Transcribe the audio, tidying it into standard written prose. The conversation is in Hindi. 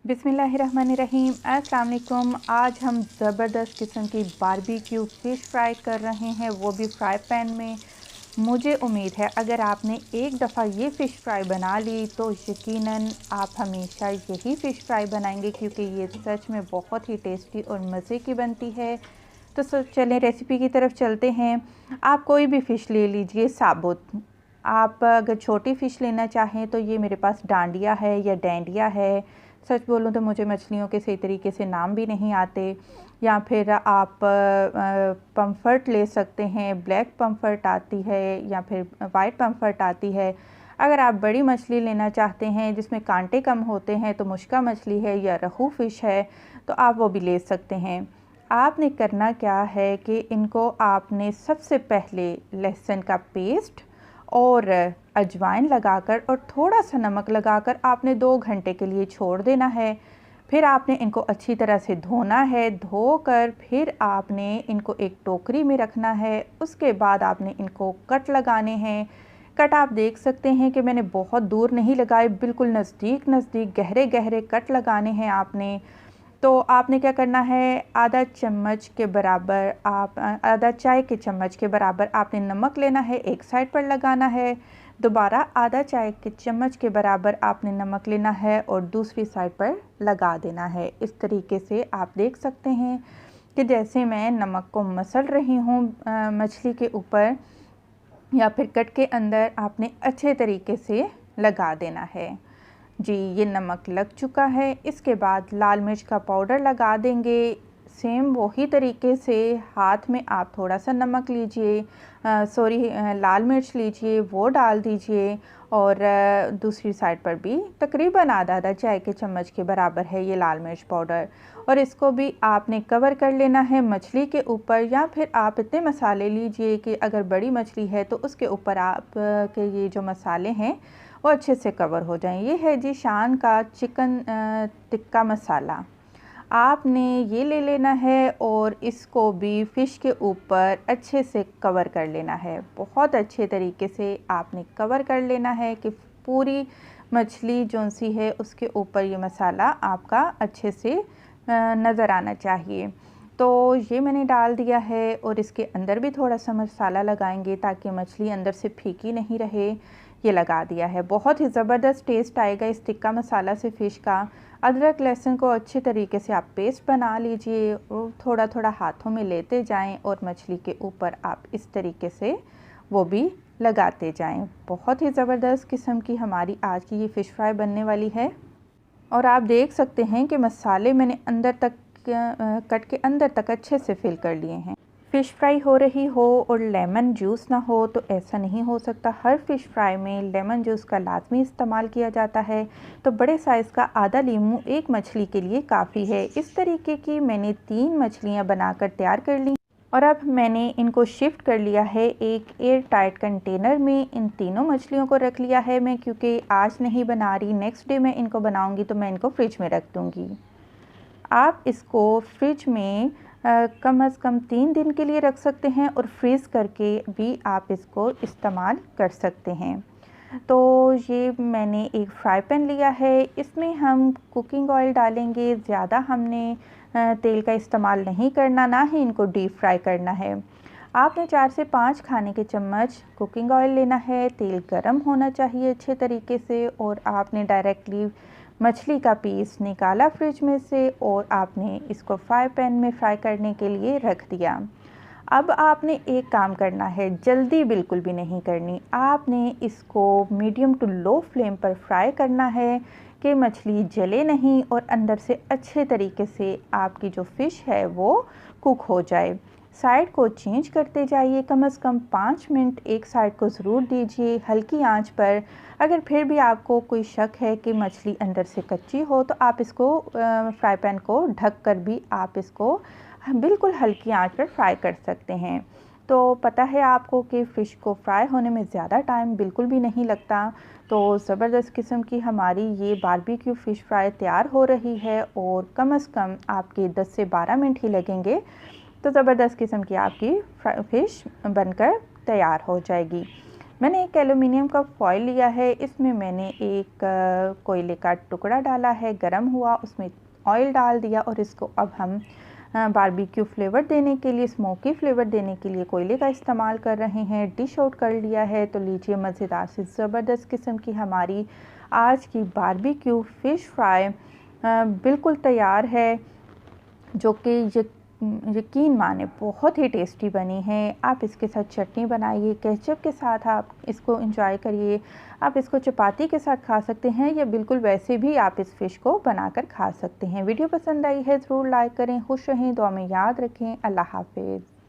बिस्मिल्लाहिर्रहमानिर्रहीम। अस्सलाम वालेकुम। आज हम ज़बरदस्त किस्म की बारबेक्यू फ़िश फ्राई कर रहे हैं, वो भी फ्राई पैन में। मुझे उम्मीद है अगर आपने एक दफ़ा ये फ़िश फ्राई बना ली तो यकीनन आप हमेशा यही फ़िश फ्राई बनाएंगे, क्योंकि ये सच में बहुत ही टेस्टी और मज़े की बनती है। तो चलें रेसिपी की तरफ चलते हैं। आप कोई भी फ़िश ले लीजिए साबुत। आप अगर छोटी फ़िश लेना चाहें तो ये मेरे पास डांडिया है या डैंडिया है। सच बोलूँ तो मुझे मछलियों के सही तरीके से नाम भी नहीं आते। या फिर आप पम्फर्ट ले सकते हैं, ब्लैक पम्फर्ट आती है या फिर वाइट पम्फर्ट आती है। अगर आप बड़ी मछली लेना चाहते हैं जिसमें कांटे कम होते हैं तो मुश्का मछली है या रहू फ़िश है, तो आप वो भी ले सकते हैं। आपने करना क्या है कि इनको आपने सबसे पहले लहसुन का पेस्ट और अजवाइन लगाकर और थोड़ा सा नमक लगाकर आपने 2 घंटे के लिए छोड़ देना है। फिर आपने इनको अच्छी तरह से धोना है। धोकर फिर आपने इनको एक टोकरी में रखना है। उसके बाद आपने इनको कट लगाने हैं। कट आप देख सकते हैं कि मैंने बहुत दूर नहीं लगाए, बिल्कुल नज़दीक नज़दीक गहरे गहरे कट लगाने हैं आपने। तो आपने क्या करना है, आधा चम्मच के बराबर आधा चाय के चम्मच के बराबर आपने नमक लेना है, एक साइड पर लगाना है। दोबारा आधा चाय के चम्मच के बराबर आपने नमक लेना है और दूसरी साइड पर लगा देना है। इस तरीके से आप देख सकते हैं कि जैसे मैं नमक को मसल रही हूँ मछली के ऊपर या फिर कट के अंदर, आपने अच्छे तरीके से लगा देना है। जी, ये नमक लग चुका है। इसके बाद लाल मिर्च का पाउडर लगा देंगे। सेम वही तरीके से हाथ में आप थोड़ा सा नमक लीजिए, लाल मिर्च लीजिए, वो डाल दीजिए और दूसरी साइड पर भी तकरीबन आधा आधा चाय के चम्मच के बराबर है ये लाल मिर्च पाउडर। और इसको भी आपने कवर कर लेना है मछली के ऊपर, या फिर आप इतने मसाले लीजिए कि अगर बड़ी मछली है तो उसके ऊपर आप के ये जो मसाले हैं वो अच्छे से कवर हो जाएं। ये है जी शान का चिकन टिक्का मसाला। आपने ये ले लेना है और इसको भी फ़िश के ऊपर अच्छे से कवर कर लेना है। बहुत अच्छे तरीके से आपने कवर कर लेना है कि पूरी मछली जो सी है उसके ऊपर ये मसाला आपका अच्छे से नज़र आना चाहिए। तो ये मैंने डाल दिया है और इसके अंदर भी थोड़ा सा मसाला लगाएंगे ताकि मछली अंदर से फीकी नहीं रहे। ये लगा दिया है। बहुत ही ज़बरदस्त टेस्ट आएगा इस टिक्का मसाला से फ़िश का। अदरक लहसुन को अच्छे तरीके से आप पेस्ट बना लीजिए और थोड़ा थोड़ा हाथों में लेते जाएं और मछली के ऊपर आप इस तरीके से वो भी लगाते जाएं। बहुत ही ज़बरदस्त किस्म की हमारी आज की ये फ़िश फ्राई बनने वाली है। और आप देख सकते हैं कि मसाले मैंने अंदर तक कट के अंदर तक अच्छे से फिल कर लिए हैं। फ़िश फ्राई हो रही हो और लेमन जूस ना हो तो ऐसा नहीं हो सकता। हर फ़िश फ्राई में लेमन जूस का लाजमी इस्तेमाल किया जाता है। तो बड़े साइज़ का आधा लीमू एक मछली के लिए काफ़ी है। इस तरीके की मैंने 3 मछलियाँ बनाकर तैयार कर ली और अब मैंने इनको शिफ्ट कर लिया है एक एयर टाइट कंटेनर में। इन तीनों मछलियों को रख लिया है मैं, क्योंकि आज नहीं बना रही, नेक्स्ट डे मैं इनको बनाऊँगी तो मैं इनको फ्रिज में रख दूँगी। आप इसको फ्रिज में कम से कम 3 दिन के लिए रख सकते हैं और फ्रीज़ करके भी आप इसको इस्तेमाल कर सकते हैं। तो ये मैंने एक फ्राई पैन लिया है, इसमें हम कुकिंग ऑयल डालेंगे। ज़्यादा हमने तेल का इस्तेमाल नहीं करना, ना ही इनको डीप फ्राई करना है। आपने 4 से 5 खाने के चम्मच कुकिंग ऑयल लेना है। तेल गरम होना चाहिए अच्छे तरीके से और आपने डायरेक्टली मछली का पीस निकाला फ्रिज में से और आपने इसको फ्राई पैन में फ्राई करने के लिए रख दिया। अब आपने एक काम करना है, जल्दी बिल्कुल भी नहीं करनी। आपने इसको मीडियम टू लो फ्लेम पर फ्राई करना है कि मछली जले नहीं और अंदर से अच्छे तरीके से आपकी जो फ़िश है वो कुक हो जाए। साइड को चेंज करते जाइए, कम से कम 5 मिनट एक साइड को ज़रूर दीजिए हल्की आंच पर। अगर फिर भी आपको कोई शक है कि मछली अंदर से कच्ची हो तो आप इसको फ्राई पैन को ढक कर भी आप इसको बिल्कुल हल्की आंच पर फ्राई कर सकते हैं। तो पता है आपको कि फ़िश को फ्राई होने में ज़्यादा टाइम बिल्कुल भी नहीं लगता। तो ज़बरदस्त किस्म की हमारी ये बारबेक्यू फ़िश फ्राई तैयार हो रही है और कम से कम आपके 10 से 12 मिनट ही लगेंगे। तो ज़बरदस्त किस्म की आपकी फ़िश बनकर तैयार हो जाएगी। मैंने एक एलुमिनियम का फॉइल लिया है, इसमें मैंने एक कोयले का टुकड़ा डाला है, गरम हुआ, उसमें ऑयल डाल दिया और इसको अब हम बारबेक्यू फ्लेवर देने के लिए, स्मोकी फ्लेवर देने के लिए कोयले का इस्तेमाल कर रहे हैं। डिश आउट कर लिया है। तो लीजिए, मज़ेदार से ज़बरदस्त किस्म की हमारी आज की बारबेक्यू फ़िश फ्राई बिल्कुल तैयार है, जो कि यकीन माने बहुत ही टेस्टी बनी है। आप इसके साथ चटनी बनाइए, केचप के साथ आप इसको एंजॉय करिए। आप इसको चपाती के साथ खा सकते हैं या बिल्कुल वैसे भी आप इस फ़िश को बनाकर खा सकते हैं। वीडियो पसंद आई है ज़रूर लाइक करें। खुश रहें, दुआ में याद रखें। अल्लाह हाफ़िज़।